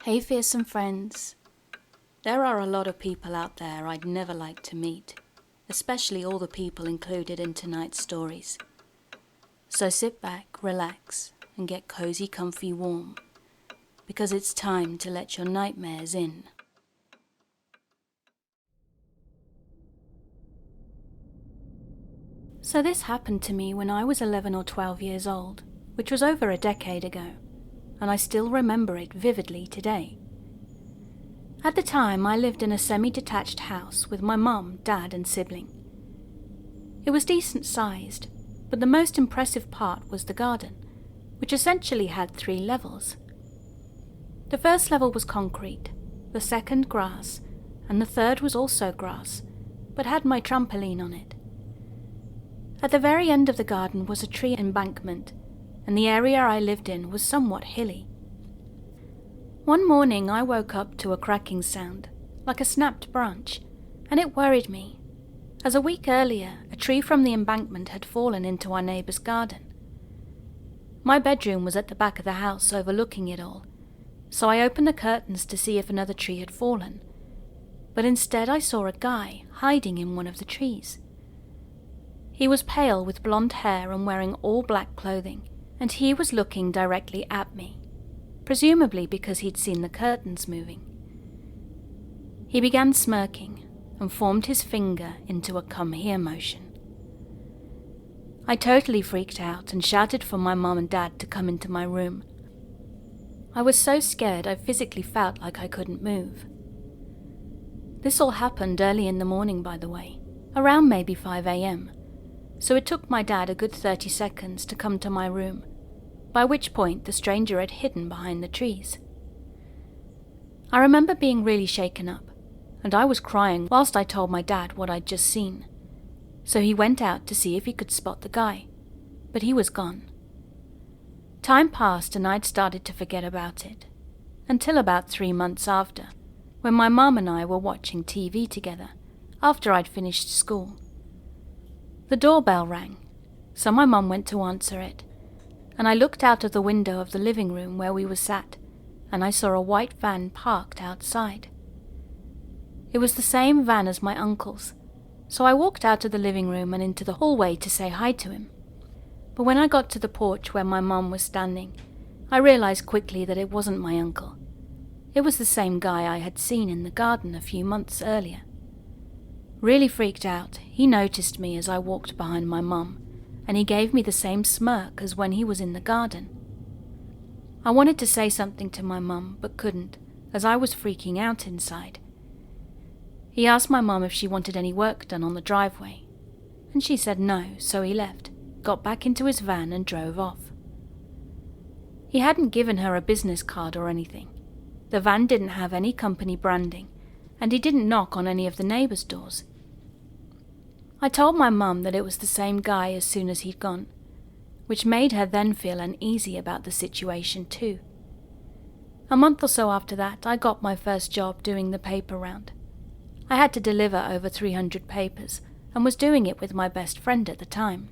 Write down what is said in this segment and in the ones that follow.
Hey fearsome friends, there are a lot of people out there I'd never like to meet, especially all the people included in tonight's stories. So sit back, relax, and get cozy, comfy, warm, because it's time to let your nightmares in. So this happened to me when I was 11 or 12 years old, which was over a decade ago, and I still remember it vividly today. At the time, I lived in a semi-detached house with my mum, dad, and sibling. It was decent sized, but the most impressive part was the garden, which essentially had 3 levels. The first level was concrete, the second grass, and the third was also grass, but had my trampoline on it. At the very end of the garden was a tree embankment, and the area I lived in was somewhat hilly. One morning I woke up to a cracking sound, like a snapped branch, and it worried me, as a week earlier a tree from the embankment had fallen into our neighbour's garden. My bedroom was at the back of the house overlooking it all, so I opened the curtains to see if another tree had fallen, but instead I saw a guy hiding in one of the trees. He was pale with blonde hair and wearing all black clothing, and he was looking directly at me, presumably because he'd seen the curtains moving. He began smirking and formed his finger into a come here motion. I totally freaked out and shouted for my mum and dad to come into my room. I was so scared I physically felt like I couldn't move. This all happened early in the morning, by the way, around maybe 5 a.m, so it took my dad a good 30 seconds to come to my room, by which point the stranger had hidden behind the trees. I remember being really shaken up, and I was crying whilst I told my dad what I'd just seen, so he went out to see if he could spot the guy, but he was gone. Time passed and I'd started to forget about it, until about 3 months after, when my mum and I were watching TV together after I'd finished school. The doorbell rang, so my mum went to answer it, and I looked out of the window of the living room where we were sat, and I saw a white van parked outside. It was the same van as my uncle's, so I walked out of the living room and into the hallway to say hi to him. But when I got to the porch where my mum was standing, I realized quickly that it wasn't my uncle. It was the same guy I had seen in the garden a few months earlier. Really freaked out, he noticed me as I walked behind my mum, and he gave me the same smirk as when he was in the garden. I wanted to say something to my mum, but couldn't, as I was freaking out inside. He asked my mum if she wanted any work done on the driveway, and she said no, so he left, got back into his van and drove off. He hadn't given her a business card or anything. The van didn't have any company branding, and he didn't knock on any of the neighbours' doors. I told my mum that it was the same guy as soon as he'd gone, which made her then feel uneasy about the situation too. A month or so after that, I got my first job doing the paper round. I had to deliver over 300 papers, and was doing it with my best friend at the time.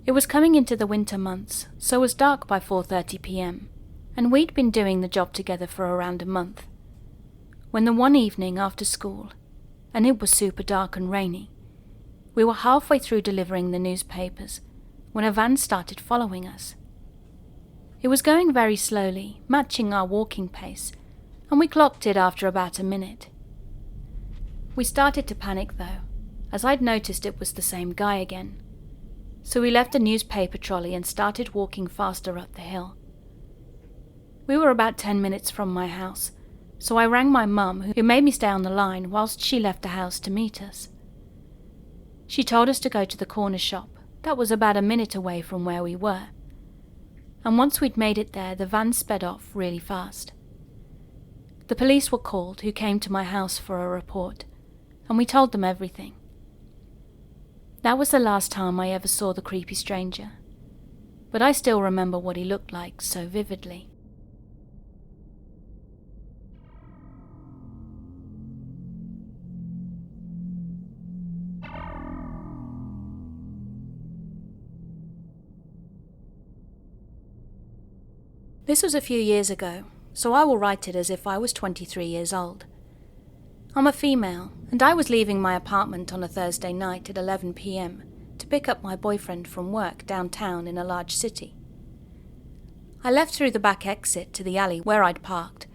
It was coming into the winter months, so it was dark by 4:30 p.m, and we'd been doing the job together for around a month. When the one evening after school, and it was super dark and rainy, we were halfway through delivering the newspapers when a van started following us. It was going very slowly, matching our walking pace, and we clocked it after about a minute. We started to panic though, as I'd noticed it was the same guy again, so we left the newspaper trolley and started walking faster up the hill. We were about 10 minutes from my house, so I rang my mum, who made me stay on the line whilst she left the house to meet us. She told us to go to the corner shop, that was about a minute away from where we were, and once we'd made it there, the van sped off really fast. The police were called, who came to my house for a report, and we told them everything. That was the last time I ever saw the creepy stranger, but I still remember what he looked like so vividly. This was a few years ago, so I will write it as if I was 23 years old. I'm a female, and I was leaving my apartment on a Thursday night at 11 p.m. to pick up my boyfriend from work downtown in a large city. I left through the back exit to the alley where I'd parked,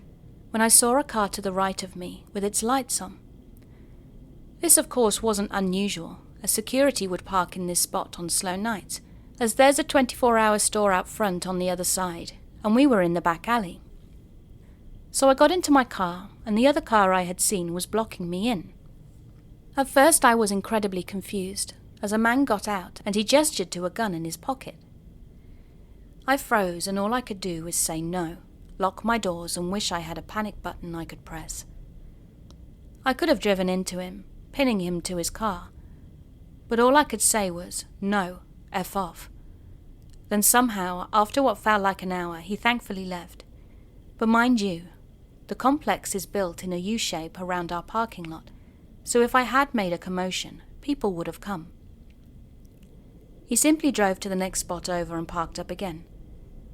when I saw a car to the right of me with its lights on. This, of course, wasn't unusual, as security would park in this spot on slow nights, as there's a 24-hour store out front on the other side, and we were in the back alley. So I got into my car, and the other car I had seen was blocking me in. At first I was incredibly confused, as a man got out and he gestured to a gun in his pocket. I froze, and all I could do was say no, lock my doors, and wish I had a panic button I could press. I could have driven into him, pinning him to his car, but all I could say was, no, F off. Then somehow, after what felt like an hour, he thankfully left. But mind you, the complex is built in a U-shape around our parking lot, so if I had made a commotion, people would have come. He simply drove to the next spot over and parked up again,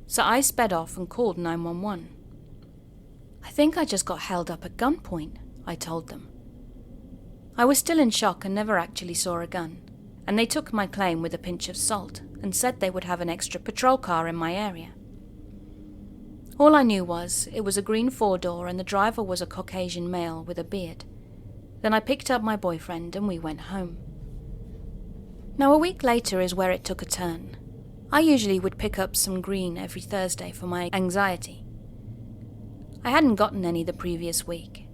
so I sped off and called 911. I think I just got held up at gunpoint, I told them. I was still in shock and never actually saw a gun, and they took my claim with a pinch of salt and said they would have an extra patrol car in my area. All I knew was it was a green four-door and the driver was a Caucasian male with a beard. Then I picked up my boyfriend and we went home. Now a week later is where it took a turn. I usually would pick up some green every Thursday for my anxiety. I hadn't gotten any the previous week,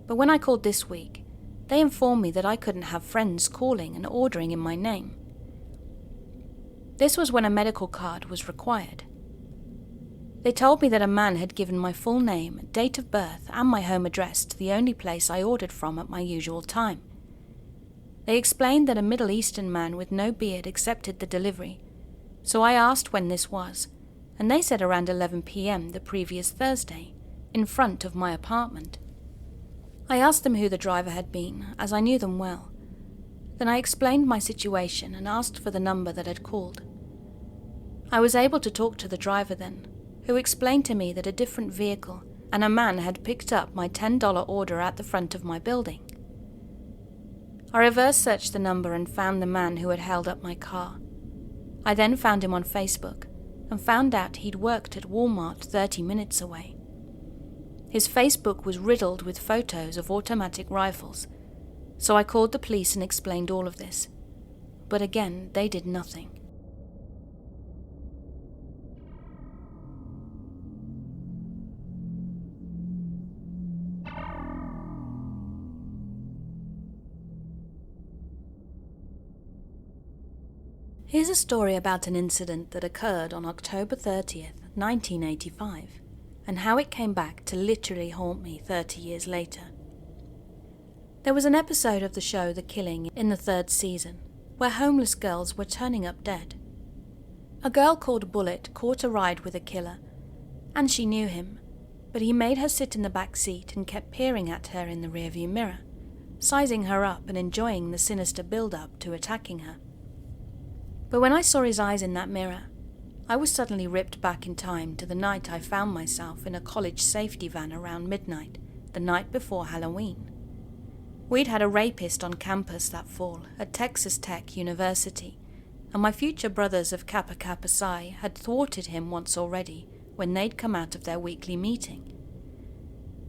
but when I called this week, they informed me that I couldn't have friends calling and ordering in my name. This was when a medical card was required. They told me that a man had given my full name, date of birth, and my home address to the only place I ordered from at my usual time. They explained that a Middle Eastern man with no beard accepted the delivery, so I asked when this was, and they said around 11 p.m. the previous Thursday, in front of my apartment. I asked them who the driver had been, as I knew them well. Then I explained my situation and asked for the number that had called. I was able to talk to the driver then, who explained to me that a different vehicle and a man had picked up my $10 order at the front of my building. I reverse searched the number and found the man who had held up my car. I then found him on Facebook and found out he'd worked at Walmart 30 minutes away. His Facebook was riddled with photos of automatic rifles, so I called the police and explained all of this. But again, they did nothing. Here's a story about an incident that occurred on October 30th, 1985, and how it came back to literally haunt me 30 years later. There was an episode of the show The Killing in the 3rd season, where homeless girls were turning up dead. A girl called Bullet caught a ride with a killer, and she knew him, but he made her sit in the back seat and kept peering at her in the rearview mirror, sizing her up and enjoying the sinister build-up to attacking her. But when I saw his eyes in that mirror, I was suddenly ripped back in time to the night I found myself in a college safety van around midnight, the night before Halloween. We'd had a rapist on campus that fall at Texas Tech University, and my future brothers of Kappa Kappa Psi had thwarted him once already when they'd come out of their weekly meeting.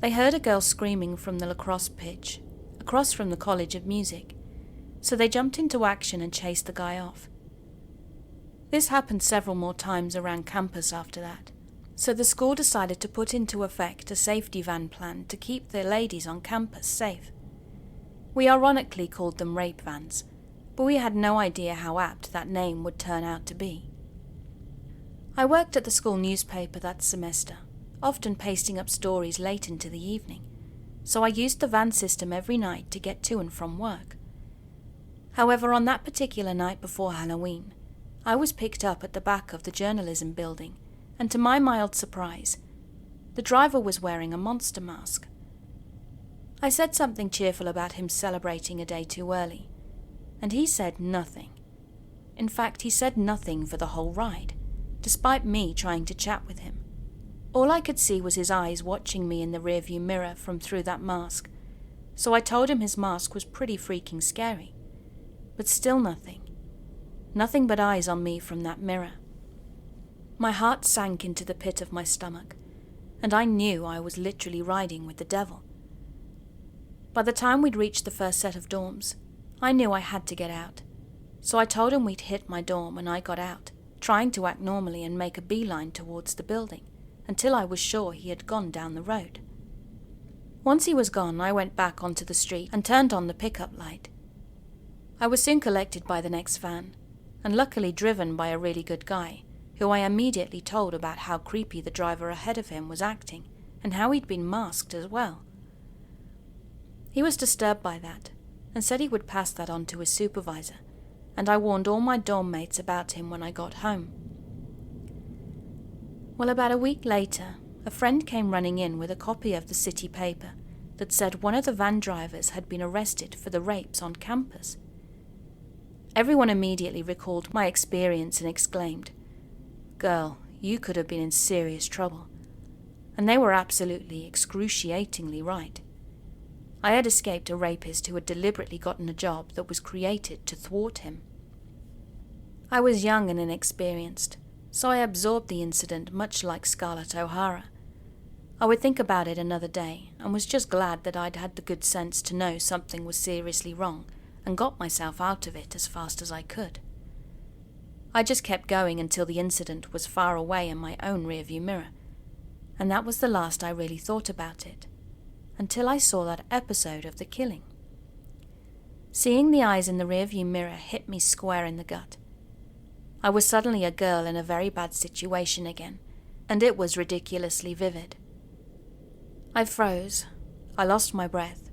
They heard a girl screaming from the lacrosse pitch, across from the College of Music, so they jumped into action and chased the guy off. This happened several more times around campus after that, so the school decided to put into effect a safety van plan to keep the ladies on campus safe. We ironically called them rape vans, but we had no idea how apt that name would turn out to be. I worked at the school newspaper that semester, often pasting up stories late into the evening, so I used the van system every night to get to and from work. However, on that particular night before Halloween, I was picked up at the back of the journalism building, and to my mild surprise, the driver was wearing a monster mask. I said something cheerful about him celebrating a day too early, and he said nothing. In fact, he said nothing for the whole ride, despite me trying to chat with him. All I could see was his eyes watching me in the rearview mirror from through that mask, so I told him his mask was pretty freaking scary. But still nothing. Nothing but eyes on me from that mirror. My heart sank into the pit of my stomach, and I knew I was literally riding with the devil. By the time we'd reached the first set of dorms, I knew I had to get out, so I told him we'd hit my dorm and I got out, trying to act normally and make a beeline towards the building, until I was sure he had gone down the road. Once he was gone, I went back onto the street and turned on the pickup light. I was soon collected by the next van, and luckily driven by a really good guy, who I immediately told about how creepy the driver ahead of him was acting, and how he'd been masked as well. He was disturbed by that, and said he would pass that on to his supervisor, and I warned all my dorm mates about him when I got home. Well, about a week later, a friend came running in with a copy of the city paper that said one of the van drivers had been arrested for the rapes on campus. Everyone immediately recalled my experience and exclaimed, "Girl, you could have been in serious trouble." And they were absolutely excruciatingly right. I had escaped a rapist who had deliberately gotten a job that was created to thwart him. I was young and inexperienced, so I absorbed the incident much like Scarlett O'Hara. I would think about it another day, and was just glad that I'd had the good sense to know something was seriously wrong, and got myself out of it as fast as I could. I just kept going until the incident was far away in my own rearview mirror, and that was the last I really thought about it, until I saw that episode of the killing. Seeing the eyes in the rearview mirror hit me square in the gut. I was suddenly a girl in a very bad situation again, and it was ridiculously vivid. I froze, I lost my breath,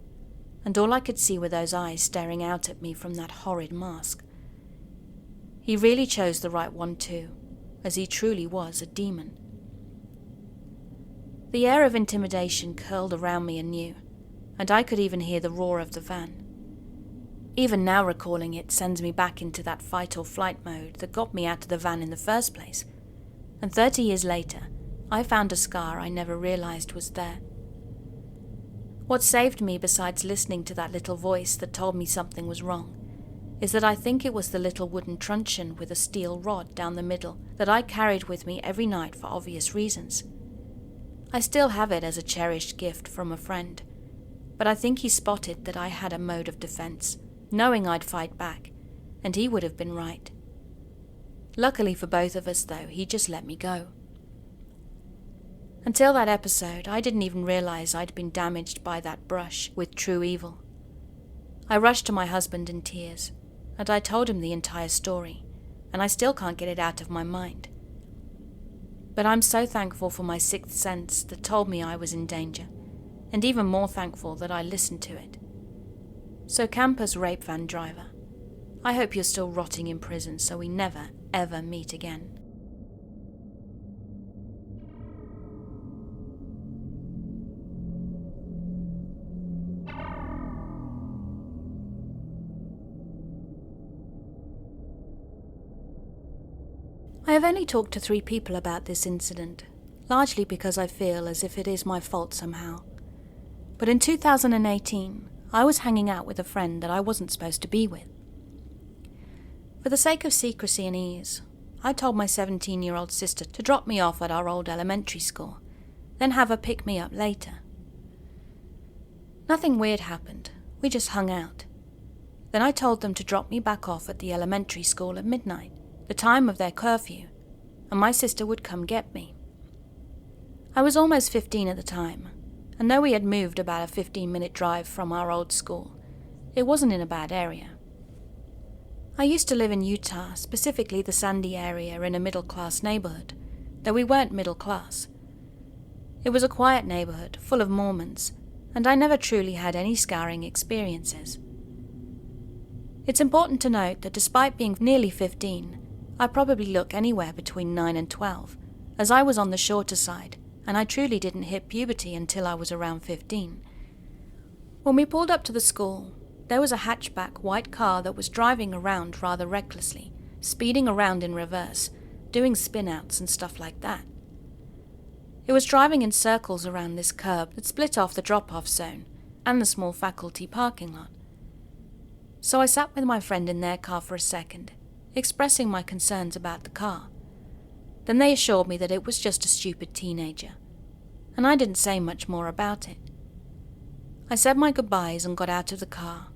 and all I could see were those eyes staring out at me from that horrid mask. He really chose the right one too, as he truly was a demon. The air of intimidation curled around me anew, and I could even hear the roar of the van. Even now recalling it sends me back into that fight or flight mode that got me out of the van in the first place, and 30 years later, I found a scar I never realized was there. What saved me, besides listening to that little voice that told me something was wrong, is that I think it was the little wooden truncheon with a steel rod down the middle that I carried with me every night for obvious reasons. I still have it as a cherished gift from a friend, but I think he spotted that I had a mode of defense, knowing I'd fight back, and he would have been right. Luckily for both of us, though, he just let me go. Until that episode, I didn't even realize I'd been damaged by that brush with true evil. I rushed to my husband in tears, and I told him the entire story, and I still can't get it out of my mind. But I'm so thankful for my sixth sense that told me I was in danger, and even more thankful that I listened to it. So campus rape van driver, I hope you're still rotting in prison so we never, ever meet again. I have only talked to 3 people about this incident, largely because I feel as if it is my fault somehow. But in 2018, I was hanging out with a friend that I wasn't supposed to be with. For the sake of secrecy and ease, I told my 17-year-old sister to drop me off at our old elementary school, then have her pick me up later. Nothing weird happened, we just hung out. Then I told them to drop me back off at the elementary school at midnight, the time of their curfew, and my sister would come get me. I was almost 15 at the time, and though we had moved about a 15-minute drive from our old school, it wasn't in a bad area. I used to live in Utah, specifically the Sandy area, in a middle-class neighborhood, though we weren't middle class. It was a quiet neighborhood, full of Mormons, and I never truly had any scarring experiences. It's important to note that despite being nearly 15, I probably look anywhere between 9 and 12, as I was on the shorter side, and I truly didn't hit puberty until I was around 15. When we pulled up to the school, there was a hatchback white car that was driving around rather recklessly, speeding around in reverse, doing spin-outs and stuff like that. It was driving in circles around this curb that split off the drop-off zone and the small faculty parking lot. So I sat with my friend in their car for a second, expressing my concerns about the car. Then they assured me that it was just a stupid teenager, and I didn't say much more about it. I said my goodbyes and got out of the car,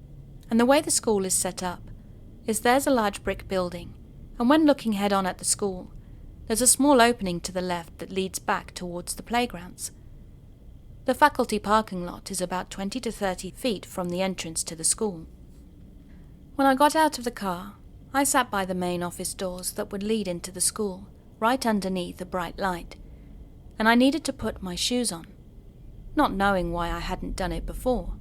and the way the school is set up is there's a large brick building, and when looking head-on at the school, there's a small opening to the left that leads back towards the playgrounds. The faculty parking lot is about 20 to 30 feet from the entrance to the school. When I got out of the car, I sat by the main office doors that would lead into the school, right underneath a bright light, and I needed to put my shoes on, not knowing why I hadn't done it before.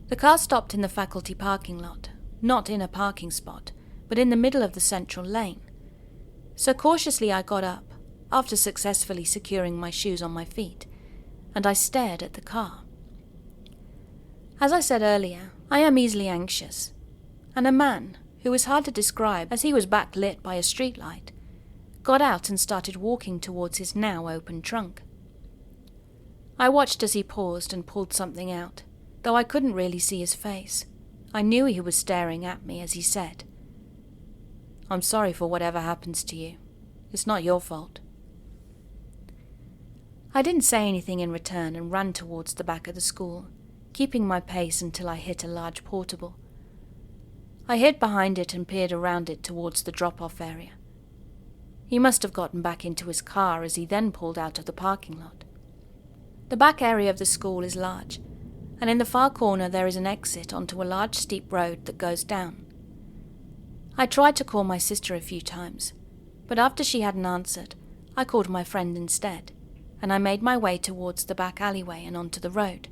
The car stopped in the faculty parking lot, not in a parking spot, but in the middle of the central lane. So cautiously I got up, after successfully securing my shoes on my feet, and I stared at the car. As I said earlier, I am easily anxious, and a man, who is hard to describe as he was backlit by a streetlight, got out and started walking towards his now open trunk. I watched as he paused and pulled something out, though I couldn't really see his face. I knew he was staring at me as he said, "I'm sorry for whatever happens to you. It's not your fault." I didn't say anything in return and ran towards the back of the school, keeping my pace until I hit a large portable. I hid behind it and peered around it towards the drop-off area. He must have gotten back into his car as he then pulled out of the parking lot. The back area of the school is large, and in the far corner there is an exit onto a large steep road that goes down. I tried to call my sister a few times, but after she hadn't answered, I called my friend instead, and I made my way towards the back alleyway and onto the road.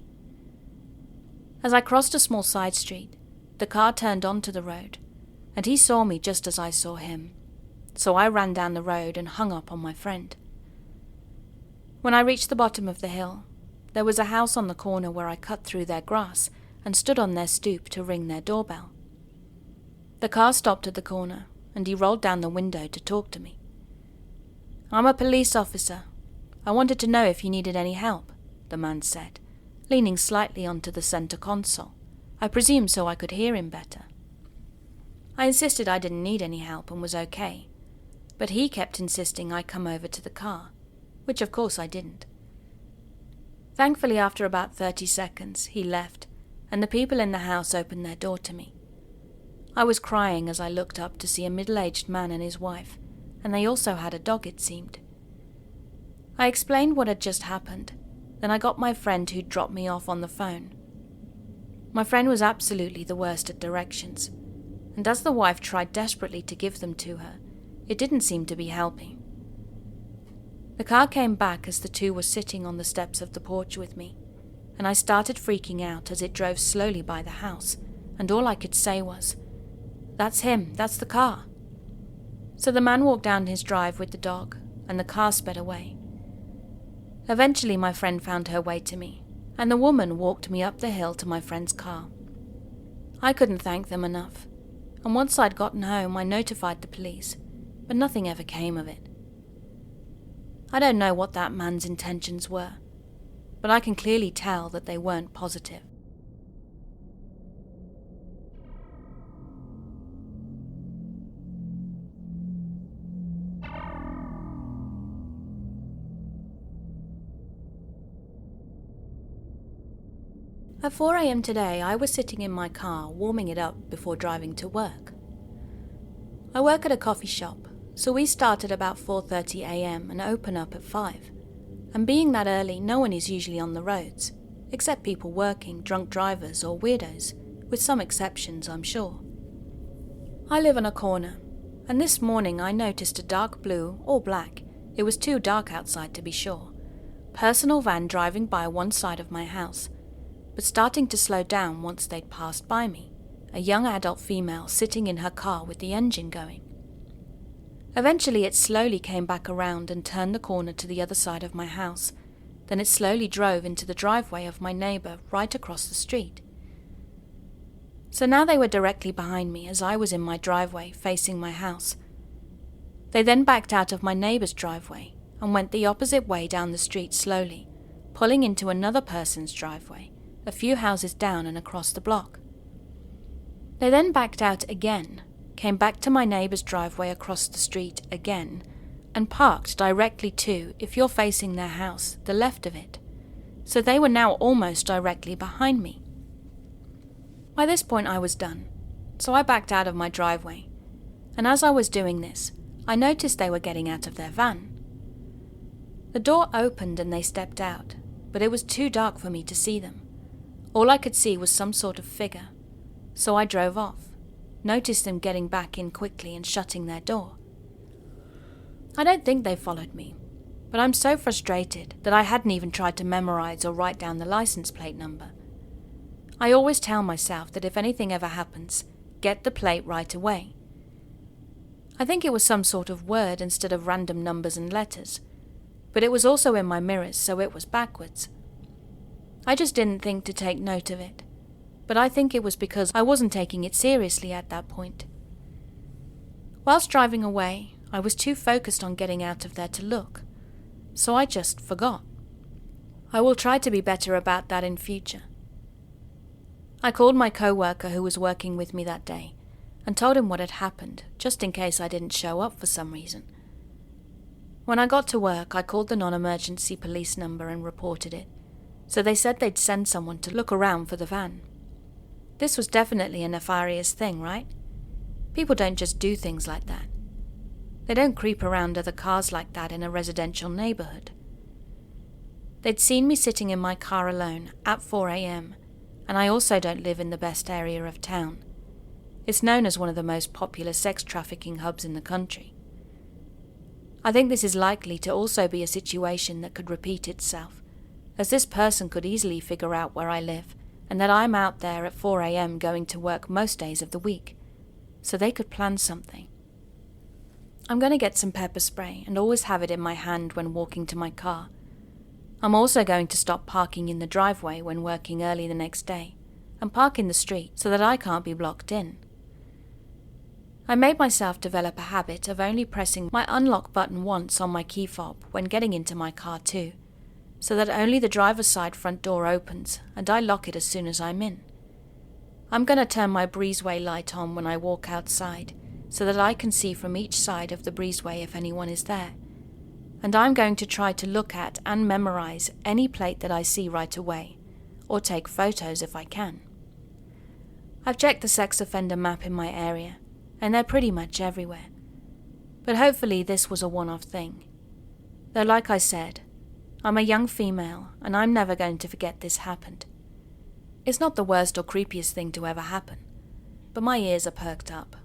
As I crossed a small side street, the car turned onto the road, and he saw me just as I saw him, so I ran down the road and hung up on my friend. When I reached the bottom of the hill, there was a house on the corner where I cut through their grass and stood on their stoop to ring their doorbell. The car stopped at the corner, and he rolled down the window to talk to me. "I'm a police officer. I wanted to know if you needed any help," the man said, leaning slightly onto the center console, I presume so I could hear him better. I insisted I didn't need any help and was okay, but he kept insisting I come over to the car, which of course I didn't. Thankfully, after about 30 seconds, he left, and the people in the house opened their door to me. I was crying as I looked up to see a middle-aged man and his wife, and they also had a dog, it seemed. I explained what had just happened, then I got my friend who'd dropped me off on the phone. My friend was absolutely the worst at directions, and as the wife tried desperately to give them to her, it didn't seem to be helping. The car came back as the two were sitting on the steps of the porch with me, and I started freaking out as it drove slowly by the house, and all I could say was, "That's him, that's the car." So the man walked down his drive with the dog, and the car sped away. Eventually my friend found her way to me, and the woman walked me up the hill to my friend's car. I couldn't thank them enough, and once I'd gotten home I notified the police, but nothing ever came of it. I don't know what that man's intentions were, but I can clearly tell that they weren't positive. At 4 a.m. today, I was sitting in my car warming it up before driving to work. I work at a coffee shop, so we start at about 4:30 a.m. and open up at 5. And being that early, no one is usually on the roads, except people working, drunk drivers or weirdos, with some exceptions, I'm sure. I live on a corner, and this morning I noticed a dark blue or black, it was too dark outside to be sure, personal van driving by one side of my house, but starting to slow down once they'd passed by me, a young adult female sitting in her car with the engine going. Eventually it slowly came back around and turned the corner to the other side of my house, then it slowly drove into the driveway of my neighbour right across the street. So now they were directly behind me as I was in my driveway facing my house. They then backed out of my neighbour's driveway, and went the opposite way down the street slowly, pulling into another person's driveway, a few houses down and across the block. They then backed out again, came back to my neighbour's driveway across the street again, and parked directly to, if you're facing their house, the left of it. So they were now almost directly behind me. By this point I was done, so I backed out of my driveway, and as I was doing this, I noticed they were getting out of their van. The door opened and they stepped out, but it was too dark for me to see them. All I could see was some sort of figure, so I drove off, noticed them getting back in quickly and shutting their door. I don't think they followed me, but I'm so frustrated that I hadn't even tried to memorize or write down the license plate number. I always tell myself that if anything ever happens, get the plate right away. I think it was some sort of word instead of random numbers and letters, but it was also in my mirrors, so it was backwards. I just didn't think to take note of it, but I think it was because I wasn't taking it seriously at that point. Whilst driving away, I was too focused on getting out of there to look, so I just forgot. I will try to be better about that in future. I called my co-worker who was working with me that day and told him what had happened, just in case I didn't show up for some reason. When I got to work, I called the non-emergency police number and reported it, so they said they'd send someone to look around for the van. This was definitely a nefarious thing, right? People don't just do things like that. They don't creep around other cars like that in a residential neighborhood. They'd seen me sitting in my car alone at 4 a.m, and I also don't live in the best area of town. It's known as one of the most popular sex trafficking hubs in the country. I think this is likely to also be a situation that could repeat itself, as this person could easily figure out where I live and that I'm out there at 4 a.m. going to work most days of the week, so they could plan something. I'm going to get some pepper spray and always have it in my hand when walking to my car. I'm also going to stop parking in the driveway when working early the next day and park in the street so that I can't be blocked in. I made myself develop a habit of only pressing my unlock button once on my key fob when getting into my car too, so that only the driver's side front door opens and I lock it as soon as I'm in. I'm going to turn my breezeway light on when I walk outside so that I can see from each side of the breezeway if anyone is there, and I'm going to try to look at and memorize any plate that I see right away, or take photos if I can. I've checked the sex offender map in my area, and they're pretty much everywhere. But hopefully this was a one-off thing. Though like I said, I'm a young female, and I'm never going to forget this happened. It's not the worst or creepiest thing to ever happen, but my ears are perked up.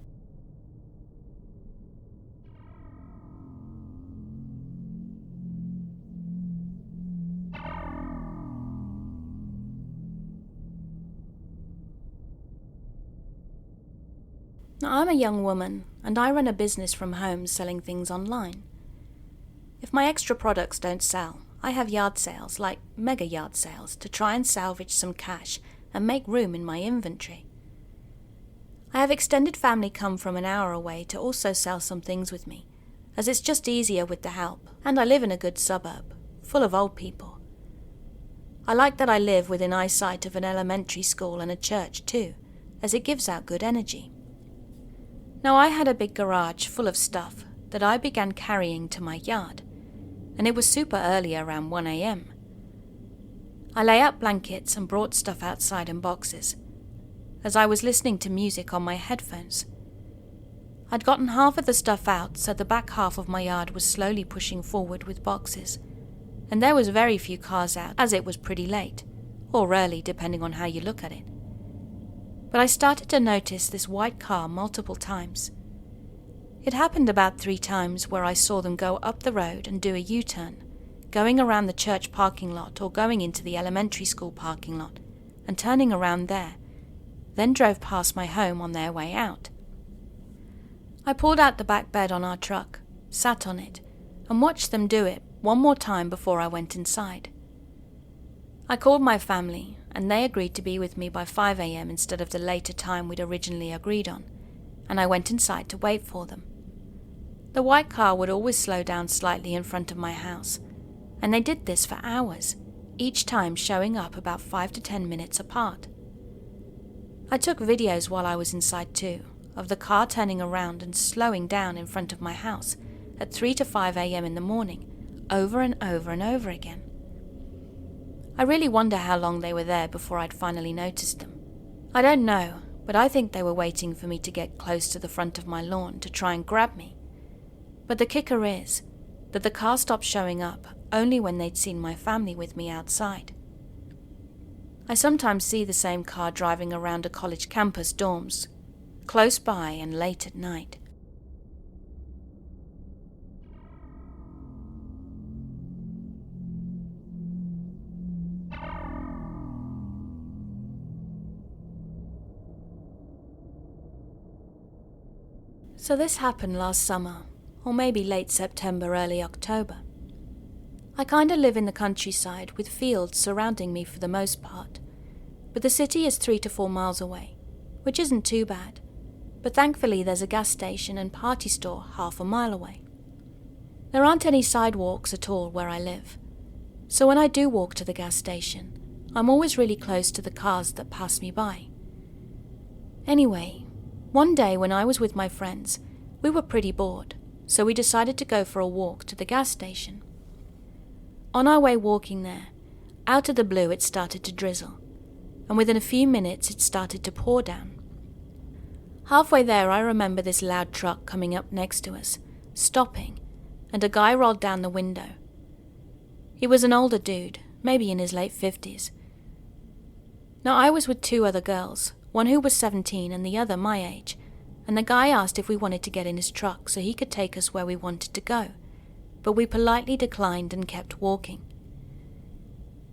Now, I'm a young woman, and I run a business from home selling things online. If my extra products don't sell, I have yard sales, like mega yard sales, to try and salvage some cash and make room in my inventory. I have extended family come from an hour away to also sell some things with me, as it's just easier with the help, and I live in a good suburb, full of old people. I like that I live within eyesight of an elementary school and a church too, as it gives out good energy. Now, I had a big garage full of stuff that I began carrying to my yard, and it was super early, around 1 a.m. I lay out blankets and brought stuff outside in boxes, as I was listening to music on my headphones. I'd gotten half of the stuff out, so the back half of my yard was slowly pushing forward with boxes, and there was very few cars out, as it was pretty late, or early depending on how you look at it. But I started to notice this white car multiple times. It happened about 3 times where I saw them go up the road and do a U-turn, going around the church parking lot or going into the elementary school parking lot, and turning around there, then drove past my home on their way out. I pulled out the back bed on our truck, sat on it, and watched them do it one more time before I went inside. I called my family, and they agreed to be with me by 5 a.m. instead of the later time we'd originally agreed on, and I went inside to wait for them. The white car would always slow down slightly in front of my house, and they did this for hours, each time showing up about 5 to 10 minutes apart. I took videos while I was inside too, of the car turning around and slowing down in front of my house at 3 to 5 a.m. in the morning, over and over and over again. I really wonder how long they were there before I'd finally noticed them. I don't know, but I think they were waiting for me to get close to the front of my lawn to try and grab me. But the kicker is that the car stopped showing up only when they'd seen my family with me outside. I sometimes see the same car driving around a college campus dorms, close by and late at night. So this happened last summer, or maybe late September, early October. I kinda live in the countryside with fields surrounding me for the most part, but the city is 3 to 4 miles away, which isn't too bad, but thankfully there's a gas station and party store half a mile away. There aren't any sidewalks at all where I live, so when I do walk to the gas station, I'm always really close to the cars that pass me by. Anyway, one day when I was with my friends, we were pretty bored, so we decided to go for a walk to the gas station. On our way walking there, out of the blue it started to drizzle, and within a few minutes it started to pour down. Halfway there I remember this loud truck coming up next to us, stopping, and a guy rolled down the window. He was an older dude, maybe in his late 50s. Now I was with 2 other girls, one who was 17 and the other my age, and the guy asked if we wanted to get in his truck so he could take us where we wanted to go, but we politely declined and kept walking.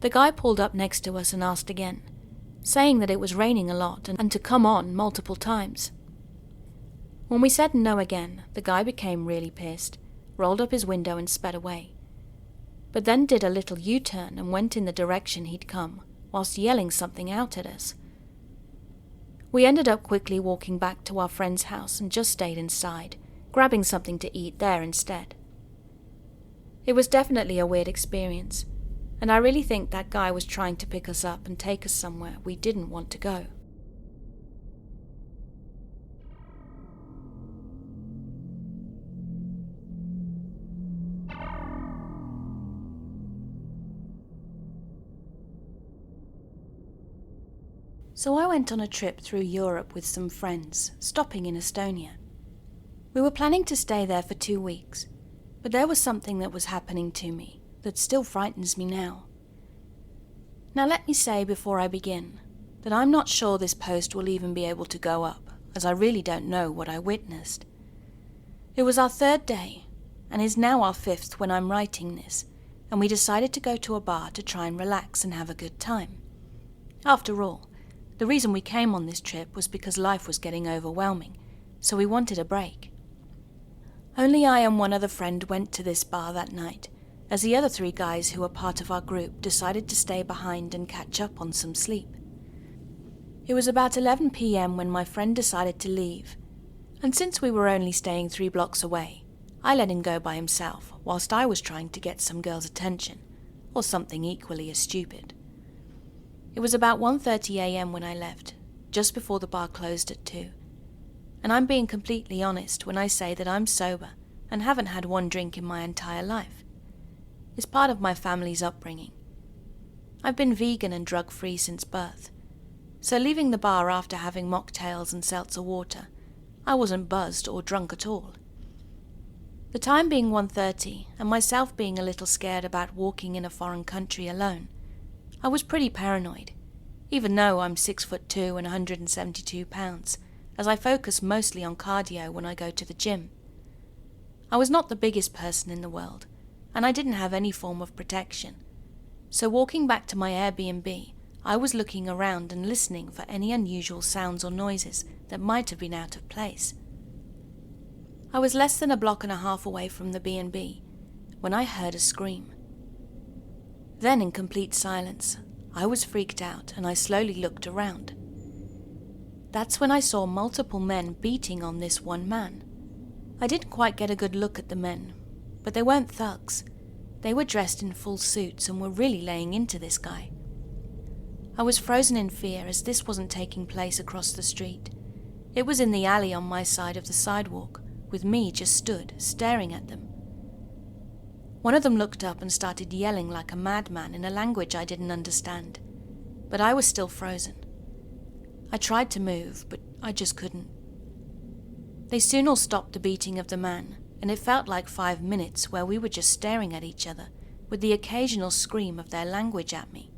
The guy pulled up next to us and asked again, saying that it was raining a lot and to come on multiple times. When we said no again, the guy became really pissed, rolled up his window and sped away, but then did a little U-turn and went in the direction he'd come, whilst yelling something out at us. We ended up quickly walking back to our friend's house and just stayed inside, grabbing something to eat there instead. It was definitely a weird experience, and I really think that guy was trying to pick us up and take us somewhere we didn't want to go. So I went on a trip through Europe with some friends, stopping in Estonia. We were planning to stay there for 2 weeks, but there was something that was happening to me that still frightens me now. Now let me say before I begin that I'm not sure this post will even be able to go up, as I really don't know what I witnessed. It was our 3rd day, and is now our 5th when I'm writing this, and we decided to go to a bar to try and relax and have a good time. After all, the reason we came on this trip was because life was getting overwhelming, so we wanted a break. Only I and one other friend went to this bar that night, as the other 3 guys who were part of our group decided to stay behind and catch up on some sleep. It was about 11 p.m. when my friend decided to leave, and since we were only staying 3 blocks away, I let him go by himself whilst I was trying to get some girl's attention, or something equally as stupid. It was about 1:30 a.m. when I left, just before the bar closed at 2. And I'm being completely honest when I say that I'm sober and haven't had 1 drink in my entire life. It's part of my family's upbringing. I've been vegan and drug-free since birth, so leaving the bar after having mocktails and seltzer water, I wasn't buzzed or drunk at all. The time being 1:30 and myself being a little scared about walking in a foreign country alone, I was pretty paranoid, even though I'm 6'2" and 172 pounds, as I focus mostly on cardio when I go to the gym. I was not the biggest person in the world, and I didn't have any form of protection, so walking back to my Airbnb, I was looking around and listening for any unusual sounds or noises that might have been out of place. I was less than 1.5 blocks away from the B&B when I heard a scream. Then, in complete silence, I was freaked out and I slowly looked around. That's when I saw multiple men beating on this one man. I didn't quite get a good look at the men, but they weren't thugs. They were dressed in full suits and were really laying into this guy. I was frozen in fear as this wasn't taking place across the street. It was in the alley on my side of the sidewalk, with me just stood, staring at them. One of them looked up and started yelling like a madman in a language I didn't understand, but I was still frozen. I tried to move, but I just couldn't. They soon all stopped the beating of the man, and it felt like 5 minutes where we were just staring at each other, with the occasional scream of their language at me.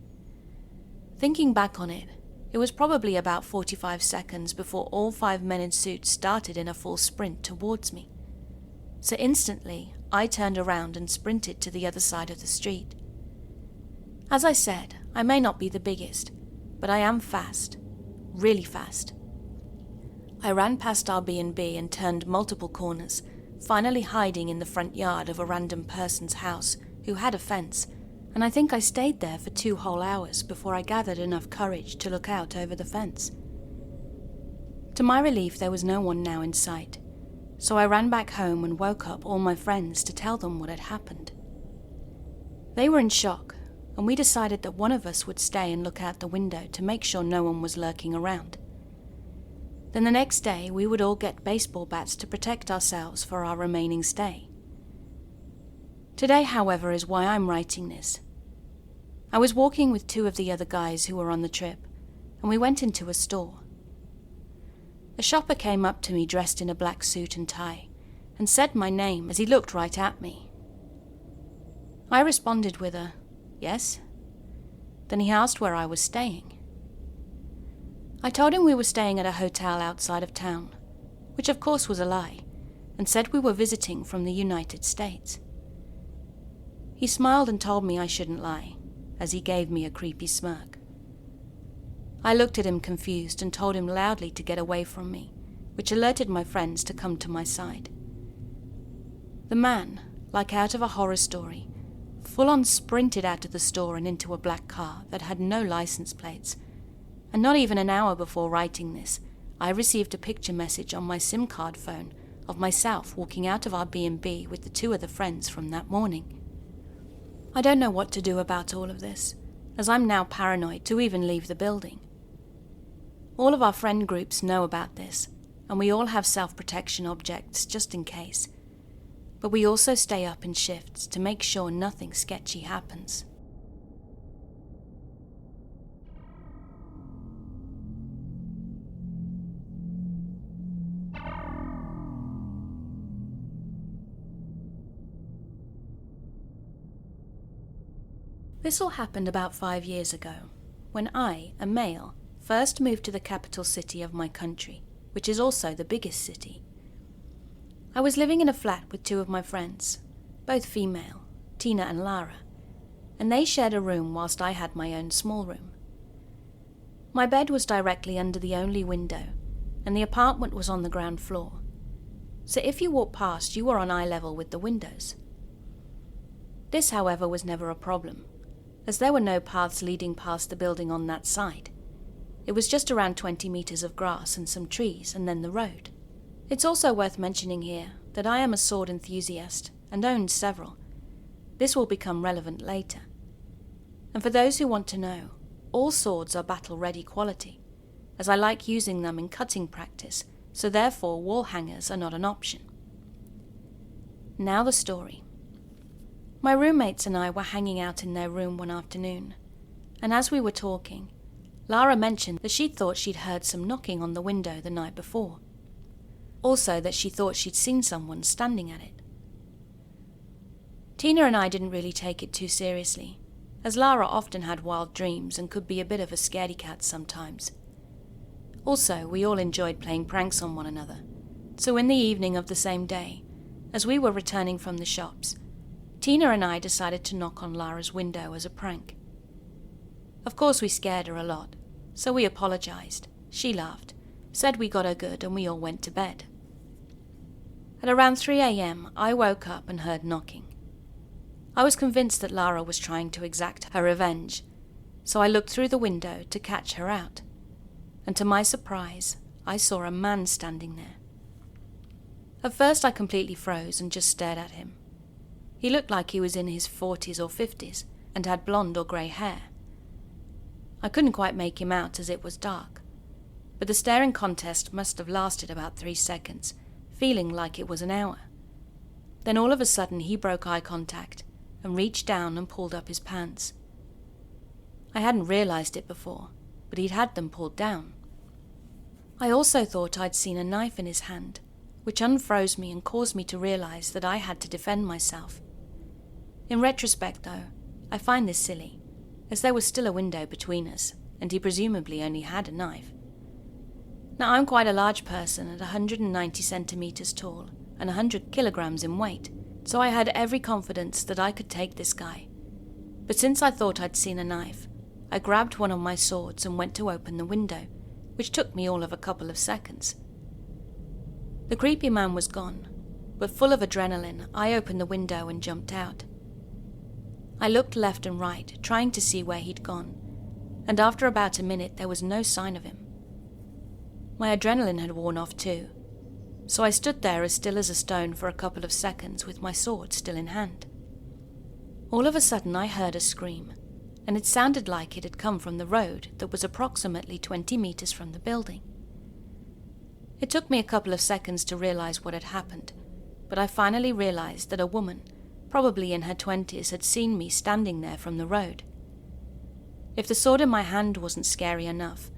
Thinking back on it, it was probably about 45 seconds before all 5 men in suits started in a full sprint towards me. So instantly, I turned around and sprinted to the other side of the street. As I said, I may not be the biggest, but I am fast, really fast. I ran past our B&B and turned multiple corners, finally hiding in the front yard of a random person's house who had a fence, and I think I stayed there for 2 whole hours before I gathered enough courage to look out over the fence. To my relief, there was no one now in sight, so I ran back home and woke up all my friends to tell them what had happened. They were in shock, and we decided that one of us would stay and look out the window to make sure no one was lurking around. Then the next day, we would all get baseball bats to protect ourselves for our remaining stay. Today, however, is why I'm writing this. I was walking with 2 of the other guys who were on the trip, and we went into a store. A shopper came up to me dressed in a black suit and tie, and said my name as he looked right at me. I responded with a, "Yes." Then he asked where I was staying. I told him we were staying at a hotel outside of town, which of course was a lie, and said we were visiting from the United States. He smiled and told me I shouldn't lie, as he gave me a creepy smirk. I looked at him confused and told him loudly to get away from me, which alerted my friends to come to my side. The man, like out of a horror story, full-on sprinted out of the store and into a black car that had no license plates, and not even an hour before writing this, I received a picture message on my SIM card phone of myself walking out of our B&B with the 2 other friends from that morning. I don't know what to do about all of this, as I'm now paranoid to even leave the building. All of our friend groups know about this, and we all have self-protection objects just in case, but we also stay up in shifts to make sure nothing sketchy happens. This all happened about 5 years ago, when I, a male, first moved to the capital city of my country, which is also the biggest city. I was living in a flat with 2 of my friends, both female, Tina and Lara, and they shared a room whilst I had my own small room. My bed was directly under the only window, and the apartment was on the ground floor, so if you walked past, you were on eye level with the windows. This, however, was never a problem, as there were no paths leading past the building on that side. It was just around 20 meters of grass and some trees, and then the road. It's also worth mentioning here that I am a sword enthusiast and own several. This will become relevant later. And for those who want to know, all swords are battle-ready quality, as I like using them in cutting practice, so therefore wall hangers are not an option. Now the story. My roommates and I were hanging out in their room one afternoon, and as we were talking, Lara mentioned that she thought she'd heard some knocking on the window the night before. Also that she thought she'd seen someone standing at it. Tina and I didn't really take it too seriously, as Lara often had wild dreams and could be a bit of a scaredy cat sometimes. Also, we all enjoyed playing pranks on one another, so in the evening of the same day, as we were returning from the shops, Tina and I decided to knock on Lara's window as a prank. Of course we scared her a lot, so we apologized. She laughed, said we got her good, and we all went to bed. At around 3 a.m, I woke up and heard knocking. I was convinced that Lara was trying to exact her revenge, so I looked through the window to catch her out, and to my surprise, I saw a man standing there. At first I completely froze and just stared at him. He looked like he was in his 40s or 50s and had blonde or grey hair. I couldn't quite make him out as it was dark, but the staring contest must have lasted about 3 seconds, feeling like it was an hour. Then all of a sudden he broke eye contact and reached down and pulled up his pants. I hadn't realized it before, but he'd had them pulled down. I also thought I'd seen a knife in his hand, which unfroze me and caused me to realize that I had to defend myself. In retrospect, though, I find this silly, as there was still a window between us, and he presumably only had a knife. Now, I'm quite a large person at 190 centimeters tall and 100 kilograms in weight, so I had every confidence that I could take this guy. But since I thought I'd seen a knife, I grabbed one of my swords and went to open the window, which took me all of a couple of seconds. The creepy man was gone, but full of adrenaline, I opened the window and jumped out. I looked left and right, trying to see where he'd gone, and after about a minute there was no sign of him. My adrenaline had worn off too, so I stood there as still as a stone for a couple of seconds with my sword still in hand. All of a sudden I heard a scream, and it sounded like it had come from the road that was approximately 20 meters from the building. It took me a couple of seconds to realize what had happened, but I finally realized that a woman, probably in her 20s, had seen me standing there from the road. If the sword in my hand wasn't scary enough,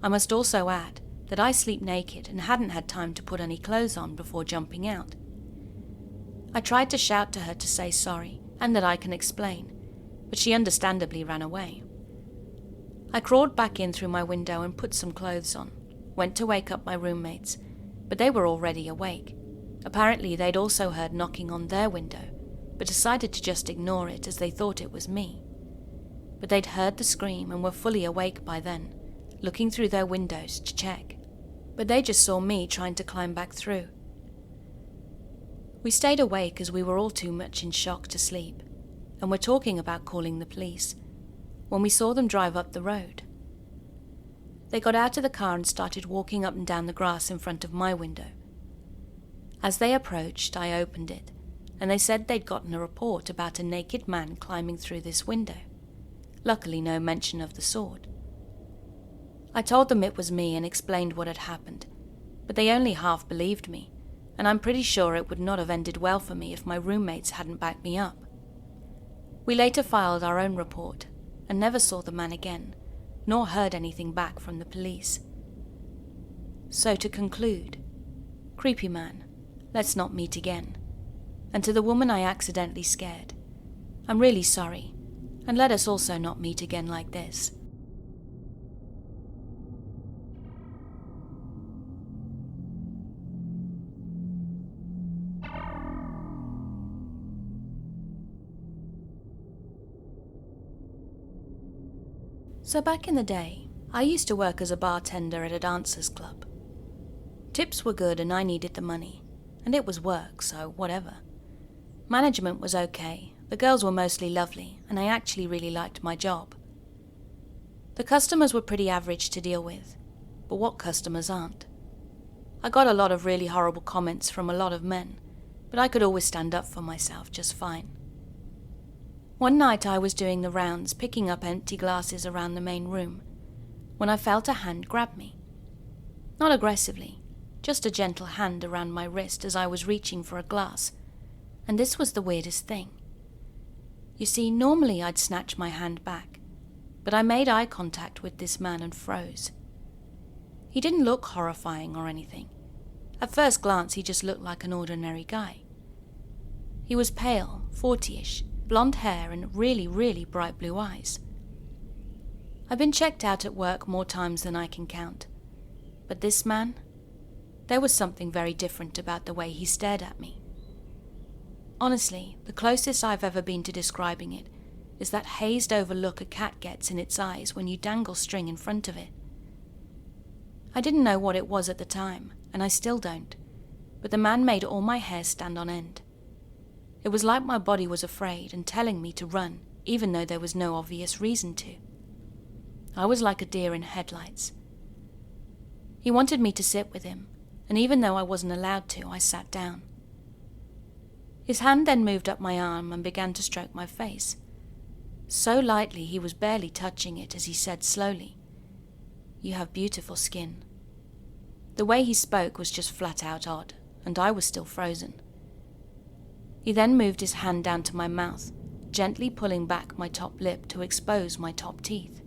I must also add that I sleep naked and hadn't had time to put any clothes on before jumping out. I tried to shout to her to say sorry and that I can explain, but she understandably ran away. I crawled back in through my window and put some clothes on, went to wake up my roommates, but they were already awake. Apparently they'd also heard knocking on their window, but decided to just ignore it as they thought it was me. But they'd heard the scream and were fully awake by then, looking through their windows to check. But they just saw me trying to climb back through. We stayed awake as we were all too much in shock to sleep, and were talking about calling the police, when we saw them drive up the road. They got out of the car and started walking up and down the grass in front of my window. As they approached, I opened it, and they said they'd gotten a report about a naked man climbing through this window. Luckily, no mention of the sword. I told them it was me and explained what had happened, but they only half believed me, and I'm pretty sure it would not have ended well for me if my roommates hadn't backed me up. We later filed our own report and never saw the man again, nor heard anything back from the police. So to conclude, creepy man, let's not meet again. And to the woman I accidentally scared, I'm really sorry, and let us also not meet again like this. So back in the day, I used to work as a bartender at a dancers club. Tips were good and I needed the money, and it was work, so whatever. Management was okay, the girls were mostly lovely, and I actually really liked my job. The customers were pretty average to deal with, but what customers aren't? I got a lot of really horrible comments from a lot of men, but I could always stand up for myself just fine. One night I was doing the rounds, picking up empty glasses around the main room, when I felt a hand grab me. Not aggressively, just a gentle hand around my wrist as I was reaching for a glass, and this was the weirdest thing. You see, normally I'd snatch my hand back, but I made eye contact with this man and froze. He didn't look horrifying or anything. At first glance he just looked like an ordinary guy. He was pale, 40-ish, blonde hair and really, really bright blue eyes. I've been checked out at work more times than I can count, but this man, there was something very different about the way he stared at me. Honestly, the closest I've ever been to describing it is that hazed over look a cat gets in its eyes when you dangle string in front of it. I didn't know what it was at the time, and I still don't, but the man made all my hair stand on end. It was like my body was afraid and telling me to run, even though there was no obvious reason to. I was like a deer in headlights. He wanted me to sit with him, and even though I wasn't allowed to, I sat down. His hand then moved up my arm and began to stroke my face. So lightly he was barely touching it as he said slowly, "You have beautiful skin." The way he spoke was just flat out odd, and I was still frozen. He then moved his hand down to my mouth, gently pulling back my top lip to expose my top teeth.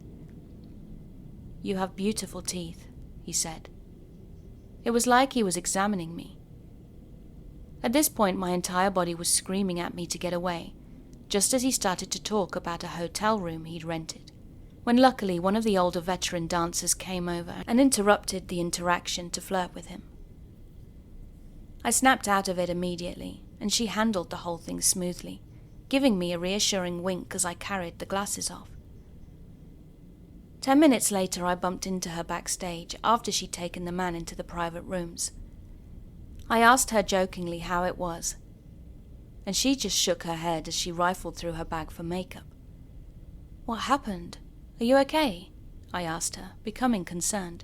"You have beautiful teeth," he said. It was like he was examining me. At this point, my entire body was screaming at me to get away, just as he started to talk about a hotel room he'd rented, when luckily one of the older veteran dancers came over and interrupted the interaction to flirt with him. I snapped out of it immediately, and she handled the whole thing smoothly, giving me a reassuring wink as I carried the glasses off. 10 minutes later, I bumped into her backstage after she'd taken the man into the private rooms. I asked her jokingly how it was, and she just shook her head as she rifled through her bag for makeup. "What happened? Are you okay?" I asked her, becoming concerned.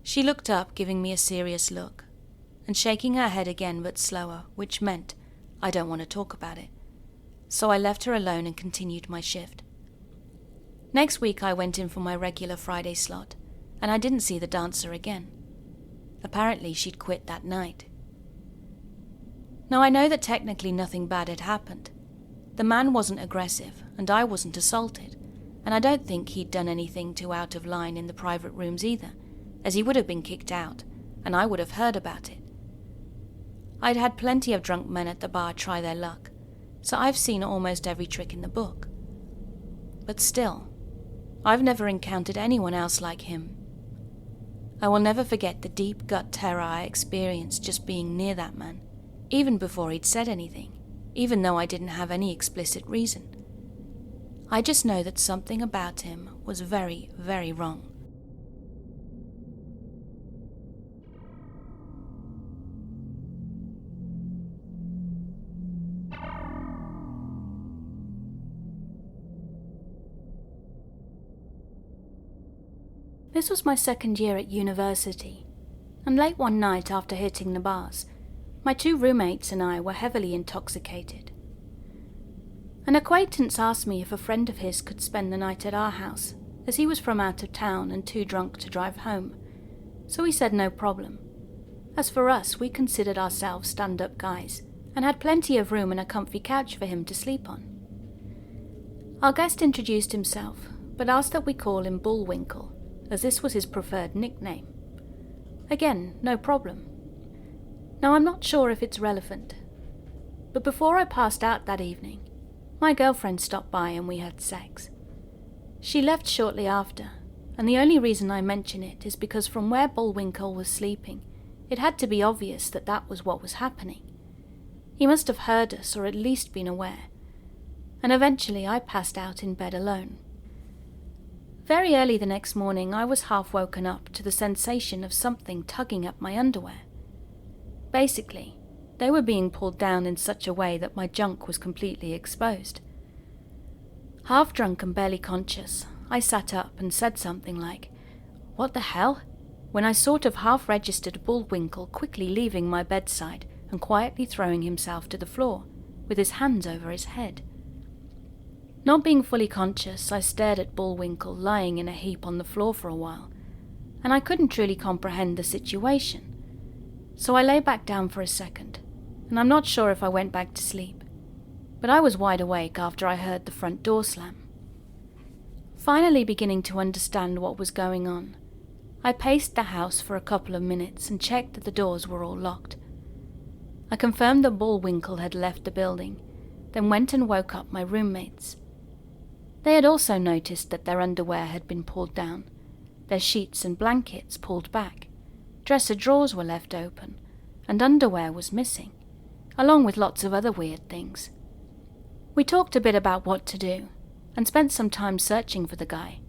She looked up, giving me a serious look, and shaking her head again but slower, which meant, "I don't want to talk about it." So I left her alone and continued my shift. Next week I went in for my regular Friday slot, and I didn't see the dancer again. Apparently she'd quit that night. Now I know that technically nothing bad had happened. The man wasn't aggressive, and I wasn't assaulted, and I don't think he'd done anything too out of line in the private rooms either, as he would have been kicked out, and I would have heard about it. I'd had plenty of drunk men at the bar try their luck, so I've seen almost every trick in the book. But still, I've never encountered anyone else like him. I will never forget the deep gut terror I experienced just being near that man, even before he'd said anything, even though I didn't have any explicit reason. I just know that something about him was very, very wrong. This was my second year at university, and late one night after hitting the bars, my two roommates and I were heavily intoxicated. An acquaintance asked me if a friend of his could spend the night at our house, as he was from out of town and too drunk to drive home, so we said no problem. As for us, we considered ourselves stand-up guys, and had plenty of room and a comfy couch for him to sleep on. Our guest introduced himself, but asked that we call him Bullwinkle, as this was his preferred nickname. Again, no problem. Now I'm not sure if it's relevant, but before I passed out that evening, my girlfriend stopped by and we had sex. She left shortly after, and the only reason I mention it is because from where Bullwinkle was sleeping, it had to be obvious that that was what was happening. He must have heard us or at least been aware, and eventually I passed out in bed alone. Very early the next morning, I was half woken up to the sensation of something tugging at my underwear. Basically, they were being pulled down in such a way that my junk was completely exposed. Half drunk and barely conscious, I sat up and said something like, "What the hell?" when I sort of half-registered Bullwinkle quickly leaving my bedside and quietly throwing himself to the floor, with his hands over his head. Not being fully conscious, I stared at Bullwinkle lying in a heap on the floor for a while, and I couldn't truly comprehend the situation. So I lay back down for a second, and I'm not sure if I went back to sleep, but I was wide awake after I heard the front door slam. Finally beginning to understand what was going on, I paced the house for a couple of minutes and checked that the doors were all locked. I confirmed that Bullwinkle had left the building, then went and woke up my roommates. They had also noticed that their underwear had been pulled down, their sheets and blankets pulled back, dresser drawers were left open, and underwear was missing, along with lots of other weird things. We talked a bit about what to do, and spent some time searching for the guy.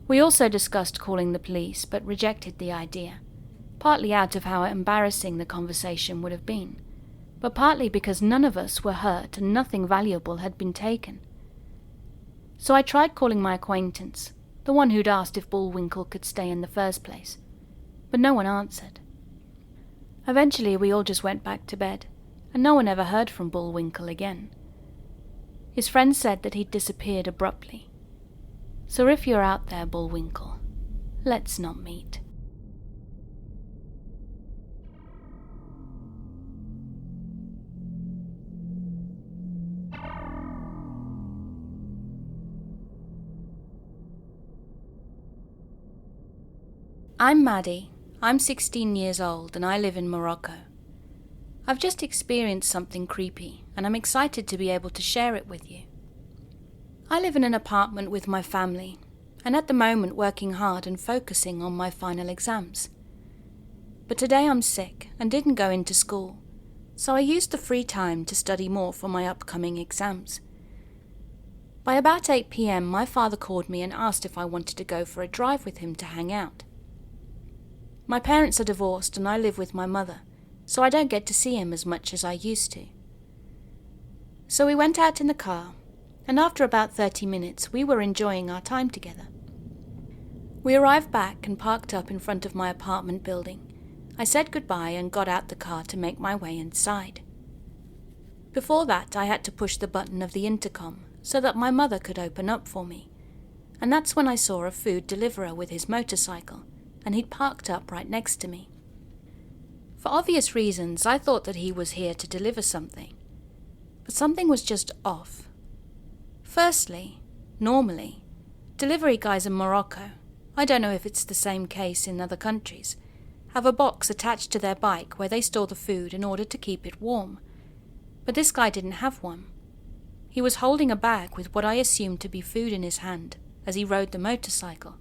We also discussed calling the police, but rejected the idea, partly out of how embarrassing the conversation would have been, but partly because none of us were hurt and nothing valuable had been taken. So I tried calling my acquaintance, the one who'd asked if Bullwinkle could stay in the first place, but no one answered. Eventually we all just went back to bed, and no one ever heard from Bullwinkle again. His friends said that he'd disappeared abruptly. So if you're out there, Bullwinkle, let's not meet. I'm Maddie. I'm 16 years old and I live in Morocco. I've just experienced something creepy and I'm excited to be able to share it with you. I live in an apartment with my family and at the moment working hard and focusing on my final exams. But today I'm sick and didn't go into school, so I used the free time to study more for my upcoming exams. By about 8 p.m, my father called me and asked if I wanted to go for a drive with him to hang out. My parents are divorced and I live with my mother, so I don't get to see him as much as I used to. So we went out in the car, and after about 30 minutes we were enjoying our time together. We arrived back and parked up in front of my apartment building. I said goodbye and got out the car to make my way inside. Before that I had to push the button of the intercom so that my mother could open up for me, and that's when I saw a food deliverer with his motorcycle, and he'd parked up right next to me. For obvious reasons, I thought that he was here to deliver something. But something was just off. Firstly, normally, delivery guys in Morocco, I don't know if it's the same case in other countries, have a box attached to their bike where they store the food in order to keep it warm. But this guy didn't have one. He was holding a bag with what I assumed to be food in his hand as he rode the motorcycle.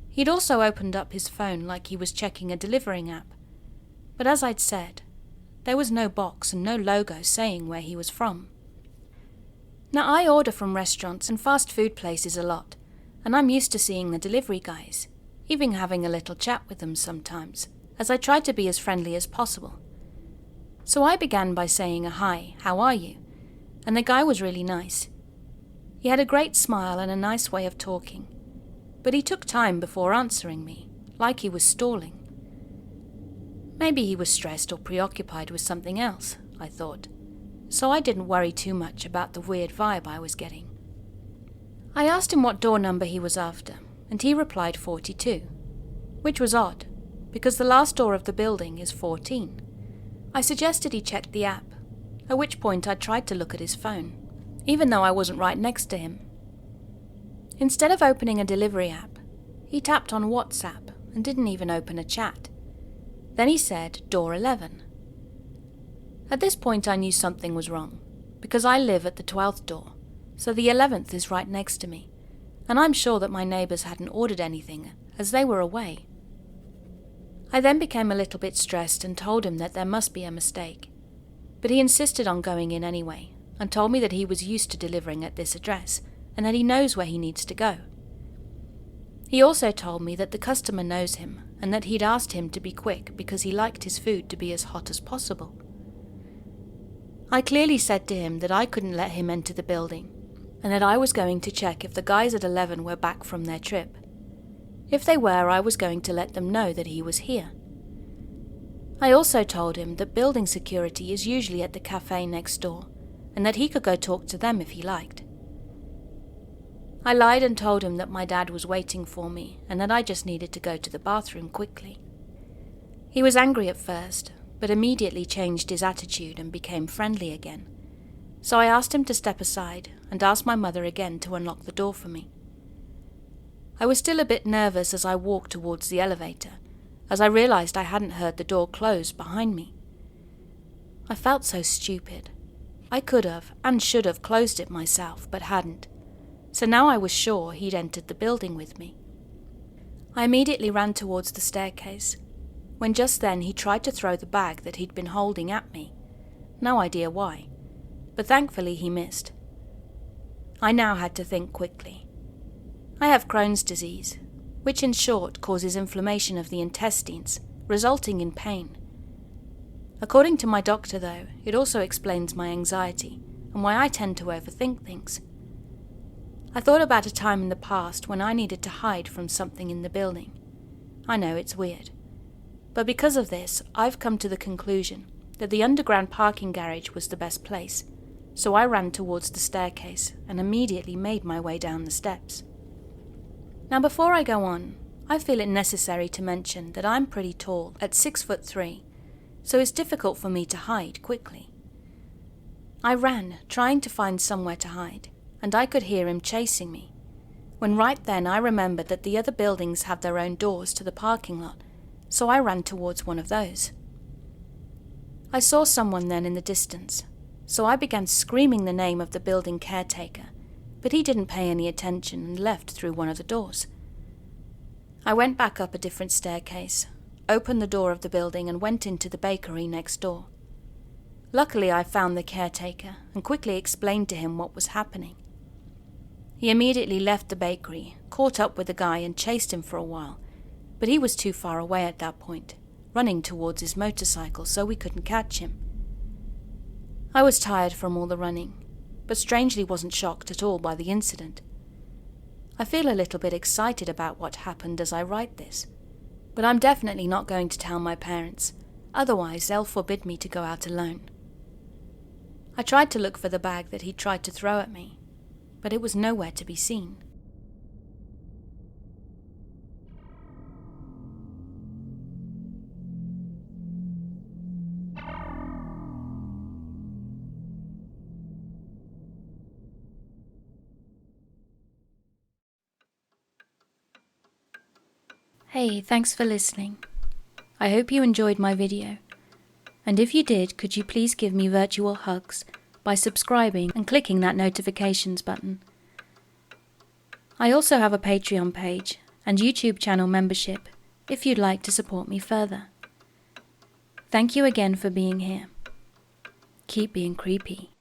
He'd also opened up his phone like he was checking a delivering app. But as I'd said, there was no box and no logo saying where he was from. Now I order from restaurants and fast food places a lot, and I'm used to seeing the delivery guys, even having a little chat with them sometimes, as I try to be as friendly as possible. So I began by saying a hi, how are you? And the guy was really nice. He had a great smile and a nice way of talking, but he took time before answering me, like he was stalling. Maybe he was stressed or preoccupied with something else, I thought, so I didn't worry too much about the weird vibe I was getting. I asked him what door number he was after, and he replied 42, which was odd, because the last door of the building is 14. I suggested he check the app, at which point I tried to look at his phone, even though I wasn't right next to him. Instead of opening a delivery app, he tapped on WhatsApp and didn't even open a chat. Then he said, door 11. At this point I knew something was wrong, because I live at the 12th door, so the 11th is right next to me, and I'm sure that my neighbours hadn't ordered anything, as they were away. I then became a little bit stressed and told him that there must be a mistake, but he insisted on going in anyway, and told me that he was used to delivering at this address, and that he knows where he needs to go. He also told me that the customer knows him, and that he'd asked him to be quick because he liked his food to be as hot as possible. I clearly said to him that I couldn't let him enter the building, and that I was going to check if the guys at 11 were back from their trip. If they were, I was going to let them know that he was here. I also told him that building security is usually at the cafe next door, and that he could go talk to them if he liked. I lied and told him that my dad was waiting for me and that I just needed to go to the bathroom quickly. He was angry at first, but immediately changed his attitude and became friendly again. So I asked him to step aside and asked my mother again to unlock the door for me. I was still a bit nervous as I walked towards the elevator, as I realized I hadn't heard the door close behind me. I felt so stupid. I could have and should have closed it myself, but hadn't. So now I was sure he'd entered the building with me. I immediately ran towards the staircase, when just then he tried to throw the bag that he'd been holding at me. No idea why, but thankfully he missed. I now had to think quickly. I have Crohn's disease, which in short causes inflammation of the intestines, resulting in pain. According to my doctor though, it also explains my anxiety and why I tend to overthink things. I thought about a time in the past when I needed to hide from something in the building. I know it's weird. But because of this, I've come to the conclusion that the underground parking garage was the best place, so I ran towards the staircase and immediately made my way down the steps. Now before I go on, I feel it necessary to mention that I'm pretty tall at 6'3", so it's difficult for me to hide quickly. I ran, trying to find somewhere to hide, and I could hear him chasing me, when right then I remembered that the other buildings have their own doors to the parking lot, so I ran towards one of those. I saw someone then in the distance, so I began screaming the name of the building caretaker, but he didn't pay any attention and left through one of the doors. I went back up a different staircase, opened the door of the building and went into the bakery next door. Luckily I found the caretaker and quickly explained to him what was happening. He immediately left the bakery, caught up with the guy and chased him for a while, but he was too far away at that point, running towards his motorcycle so we couldn't catch him. I was tired from all the running, but strangely wasn't shocked at all by the incident. I feel a little bit excited about what happened as I write this, but I'm definitely not going to tell my parents, otherwise they'll forbid me to go out alone. I tried to look for the bag that he tried to throw at me, but it was nowhere to be seen. Hey, thanks for listening. I hope you enjoyed my video. And if you did, could you please give me virtual hugs by subscribing and clicking that notifications button. I also have a Patreon page and YouTube channel membership if you'd like to support me further. Thank you again for being here. Keep being creepy.